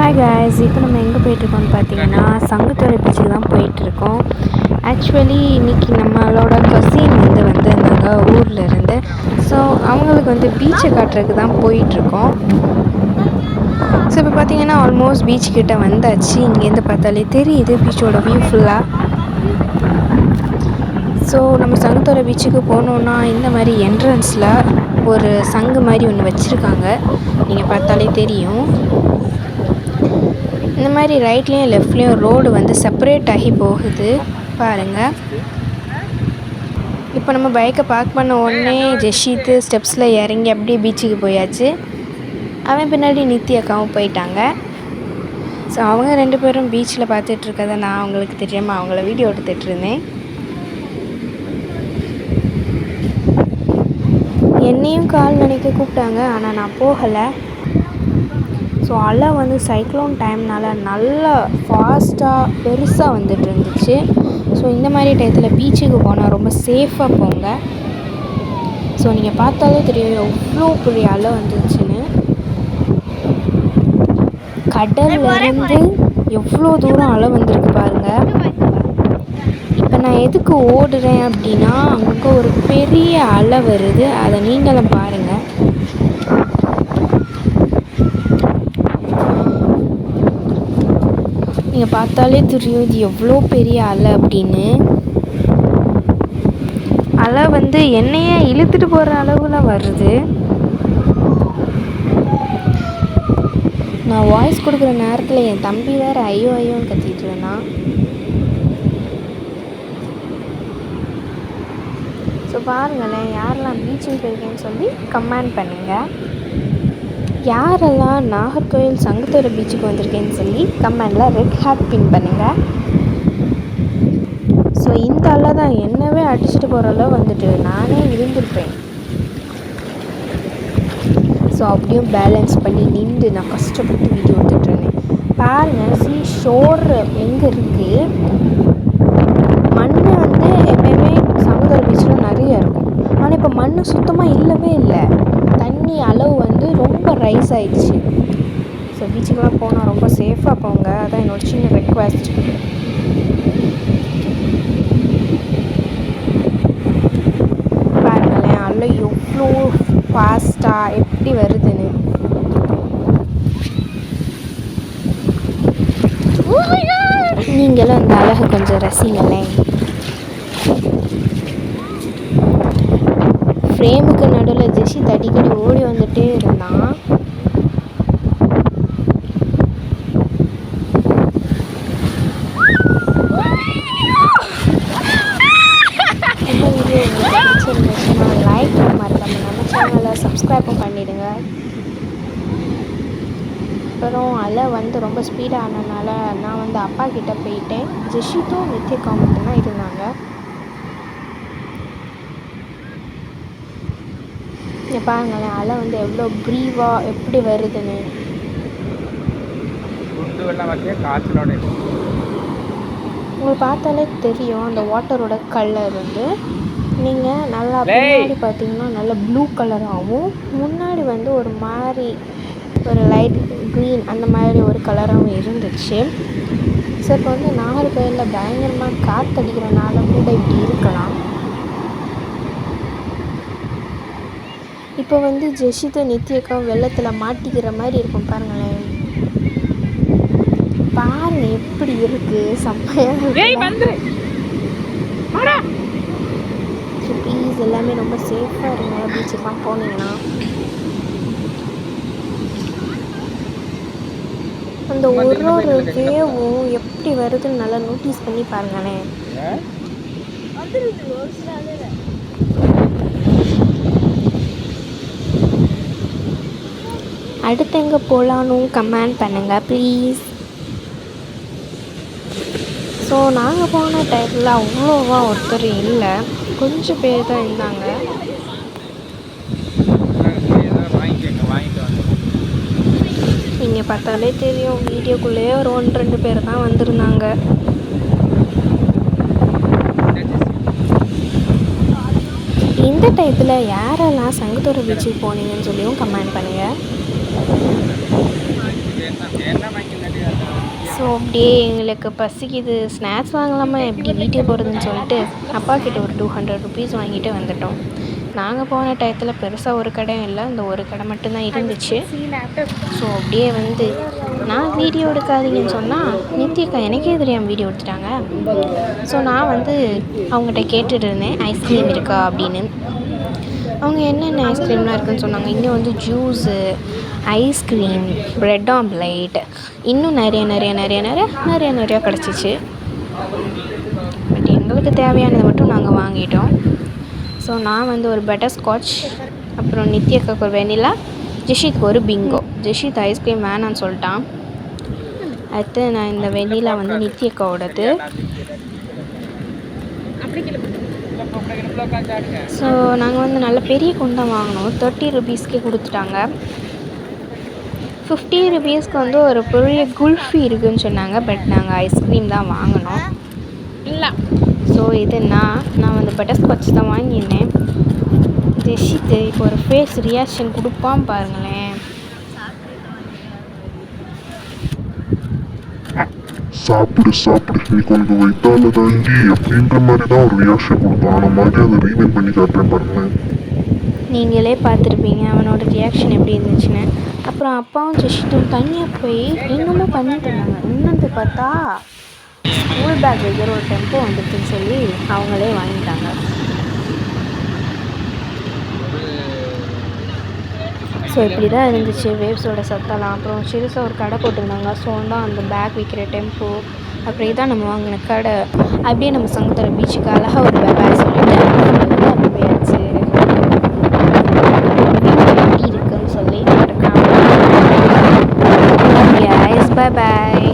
Hi guys, இப்போ நம்ம எங்கே போயிட்டுருக்கோம்னு பார்த்தீங்கன்னா சங்குத்துறை பீச்சுக்கு தான் போயிட்டுருக்கோம். ஆக்சுவலி இன்றைக்கி நம்மளோட கசின் வந்திருந்தாங்க ஊரில் இருந்து. ஸோ அவங்களுக்கு பீச்சை காட்டுறதுக்கு தான் போயிட்டுருக்கோம். ஸோ இப்போ பார்த்தீங்கன்னா ஆல்மோஸ்ட் பீச் கிட்ட வந்தாச்சு. இங்கேருந்து பார்த்தாலே தெரியுது பீச்சோட வியூ ஃபுல்லாக. ஸோ நம்ம சங்குத்துறை பீச்சுக்கு போனோன்னா இந்த மாதிரி என்ட்ரன்ஸில் ஒரு சங்கு மாதிரி ஒன்று வச்சுருக்காங்க, நீங்கள் பார்த்தாலே தெரியும். இந்த மாதிரி ரைட்லேயும் லெஃப்ட்லேயும் ரோடு செப்பரேட் ஆகி போகுது பாருங்கள். இப்போ நம்ம பைக்கை பார்க் பண்ண உடனே ஜெஷித்து ஸ்டெப்ஸில் இறங்கி அப்படியே பீச்சுக்கு போயாச்சு. அவன் பின்னாடி நித்தி அக்காவும் போயிட்டாங்க. ஸோ அவங்க ரெண்டு பேரும் பீச்சில் பார்த்துட்ருக்கதை நான் அவங்களுக்கு தெரியாமல் அவங்கள வீடியோ எடுத்துகிட்ருந்தேன். என்னையும் கால் நினைக்க கூப்பிட்டாங்க, ஆனால் நான் போகலை. ஸோ அலை சைக்ளோன் டைம்னால நல்லா ஃபாஸ்ட்டாக பெருசாக வந்துட்டு இருந்துச்சு. ஸோ இந்த மாதிரி டயத்தில் பீச்சுக்கு போனால் ரொம்ப சேஃபாக போங்க. ஸோ நீங்கள் பார்த்தாலே தெரியும் எவ்வளோ பெரிய அலை வந்துச்சுன்னு. கடல்லேருந்து எவ்வளோ தூரம் அலை வந்திருக்கு பாருங்கள். இப்போ நான் எதுக்கு ஓடுறேன் அப்படின்னா, அங்கே ஒரு பெரிய அலை வருது, அதை நீங்களும் பாருங்கள். நீங்கள் பார்த்தாலே தெரியும் இது எவ்வளோ பெரிய அலை அப்படின்னு. அலை என்னையே இழுத்துட்டு போகிற அளவில் வருது. நான் வாய்ஸ் கொடுக்குற நேரத்தில் என் தம்பி வேறு ஐயோ ஐயோன்னு கத்திட்டு இருந்தான். ஸோ பாருங்களேன், யாரெல்லாம் பீச்சுக்கு போயிருக்கேன்னு சொல்லி கமெண்ட் பண்ணுங்கள். யாரெல்லாம் நாகர்கோவில் சங்குத்துறை பீச்சுக்கு வந்திருக்கேன்னு சொல்லி கமெண்டில் ரெட் ஹார்ட் பின் பண்ணுங்கள். ஸோ இந்த அலை தான் என்னவே அடிச்சுட்டு போகிற அளவு நானே இருந்திருப்பேன். ஸோ அப்படியும் பேலன்ஸ் பண்ணி நின்று நான் கஷ்டப்பட்டு வீடியோ எடுத்துகிட்ருந்தேன். பாருங்கள், ஷோர் எங்கே இருக்குது. மண் எப்பயுமே சங்குத்துறை பீச்சில் நிறைய இருக்கும், ஆனால் இப்போ மண் சுத்தமாக இல்லவே இல்லை. தண்ணி அளவு ரொம்ப ரைஸ் ஆகிடுச்சு. ஸோ பீச்சுக்கெலாம் போனால் ரொம்ப சேஃபாக போங்க, அதான் என்னோடய சின்ன ரெக்வெஸ்ட். பாருங்களேன், அலை எவ்வளோ ஃபாஸ்ட்டாக எப்படி வருதுன்னு. நீங்களும் அந்த அழகை கொஞ்சம் ரசிங்களேன். ஃப்ரேமுக்கு நடுவில் ஜெஷி அடிக்கடி ஓடி வந்துட்டே இருந்தான். இந்த வீடியோ உங்களுக்கு பிடிச்சிருந்துச்சுன்னா லைக் மறக்காம நம்ம சேனலை சப்ஸ்கிரைபும் பண்ணிவிடுங்க. அப்புறம் அலை ரொம்ப ஸ்பீடாக ஆனதுனால நான் அப்பா கிட்டே போயிட்டேன். ஜெஷித்தும் நித்யக்காவும் மட்டும்தான் இருந்தாங்க. பாருங்களேன், அலை எவ்வளோ ப்ரீவாக எப்படி வருதுன்னு. உங்களுக்கு பார்த்தாலே தெரியும் அந்த வாட்டரோட கலர் நீங்கள் நல்லா பின்னாடி பார்த்தீங்கன்னா நல்லா ப்ளூ கலராகவும், முன்னாடி ஒரு மாதிரி ஒரு லைட் க்ரீன் அந்த மாதிரி ஒரு கலராகவும் இருந்துச்சு. ஸோ இப்போ நாகர்கோவிலில் பயங்கரமாக காற்றடிக்கிறனால கூட இப்படி இருக்கலாம். இப்போ ஜெஷித்து நித்யக்கா வெள்ளத்தில் மாட்டிக்கிற மாதிரி இருக்கும் பாருங்களேன். பாருங்க எப்படி இருக்கு, செம்மையாக. ப்ளீஸ் எல்லாமே ரொம்ப சேஃபாக இருங்க பீச்சுக்கெலாம் போனீங்கன்னா. அந்த ஒரு வேவும் எப்படி வருதுன்னு நல்லா நோட்டீஸ் பண்ணி பாருங்களேன். அடுத்து எங்கே போகலான்னு கமெண்ட் பண்ணுங்கள் ப்ளீஸ். ஸோ நாங்கள் போன டைமில் அவ்வளோவா ஒருத்தர் இல்லை, கொஞ்சம் பேர் தான் இருந்தாங்க. நீங்கள் பார்த்தாலே தெரியும், வீடியோக்குள்ளேயே ஒரு 1-2 பேர் தான் வந்திருந்தாங்க. இந்த டயத்தில் யாரெல்லாம் சங்குத்துறை பீச்சுக்கு போனீங்கன்னு சொல்லியும் கமெண்ட் பண்ணுங்கள். அப்படியே எங்களுக்கு பசிக்குது, ஸ்நாக்ஸ் வாங்கலாமா எப்படி வீட்டுக்கு போகிறதுன்னு சொல்லிட்டு அப்பா கிட்ட ஒரு 200 ருபீஸ் வாங்கிட்டு வந்துட்டோம். நாங்கள் போன டயத்தில் பெருசாக ஒரு கடை இல்லை, இந்த ஒரு கடை மட்டும்தான் இருந்துச்சு. ஸோ அப்படியே வந்து நான் வீடியோ எடுக்காதீங்கன்னு சொன்னால் நித்யக்கா எனக்கே தெரியாமல் வீடியோ எடுத்துட்டாங்க. ஸோ நான் வந்து அவங்ககிட்ட கேட்டுட்டு இருந்தேன் ஐஸ்கிரீம் இருக்கா அப்படின்னு. அவங்க என்னென்ன ஐஸ்கிரீம்லாம் இருக்குதுன்னு சொன்னாங்க. இன்னும் வந்து ஜூஸு, ஐஸ்கிரீம், ப்ரெட் ஆம்லேட், இன்னும் நிறையா கிடச்சிச்சு. பட் எங்களுக்கு தேவையானதை மட்டும் நாங்கள் வாங்கிட்டோம். ஸோ நான் வந்து ஒரு பட்டர்ஸ்காட்ச், அப்புறம் நித்யக்காக்கு ஒரு வெனிலா, ஜெஷித்க்கு ஒரு பிங்கோ. ஜெஷித் ஐஸ்கிரீம் வேணான்னு சொல்லிட்டான். அடுத்து நான் இந்த வெனிலா வந்து நித்யக்காவோடது. ஸோ நாங்கள் வந்து நல்ல பெரிய குண்டா வாங்கினோம். 30 ருபீஸ்க்கே கொடுத்துட்டாங்க. 50 ருபீஸ்க்கு வந்து ஒரு பெரிய குல்ஃபி இருக்குதுன்னு சொன்னாங்க. பட் நாங்கள் ஐஸ்கிரீம் தான் வாங்கினோம். இல்லை ஸோ இது நான் வந்து பட்டர்ஸ்காட்ச் தான் வாங்கியிருந்தேன். ஜெஷித்து இப்போ ஒரு ஃபேஸ் ரியாக்ஷன் கொடுப்பான் பாருங்களேன். சாப்பிடு நீ கொஞ்சம் வைத்தால தாங்கி அப்படின்ற மாதிரி தான் ஒரு ரியாக்ஷன் கொடுப்பான். ஆனால் மறுபடியும் அதை ரீமேக் பண்ணி காட்டுறேன் பாருங்களேன். நீங்களே பார்த்துருப்பீங்க அவனோட ரியாக்ஷன் எப்படி இருந்துச்சுன்னு. அப்புறம் அப்பாவும் ஜெஷித்தும் தனியாக போய் இன்னமும் பண்ணிட்டு இருந்தாங்க. இன்னொன்று பார்த்தா ஸ்கூல் பேக் வைக்கிற ஒரு டெம்போ வந்துருக்குன்னு சொல்லி அவங்களே வாங்கிட்டாங்க. ஸோ இப்படி தான் இருந்துச்சு வேவ்ஸோட சத்தலாம். அப்புறம் சிறுசாக ஒரு கடை போட்டிருந்தாங்க. ஸோ தான் அந்த பேக் விற்கிற டெம்போ. அப்புறம் இதான் நம்ம வாங்கின கடை. அப்படியே நம்ம சங்கத்தர பீச்சுக்கு அழகாக ஒரு பேக் சொல்லிட்டு போயாச்சு. எப்படி இருக்குன்னு சொல்லி மறக்காம. Bye bye.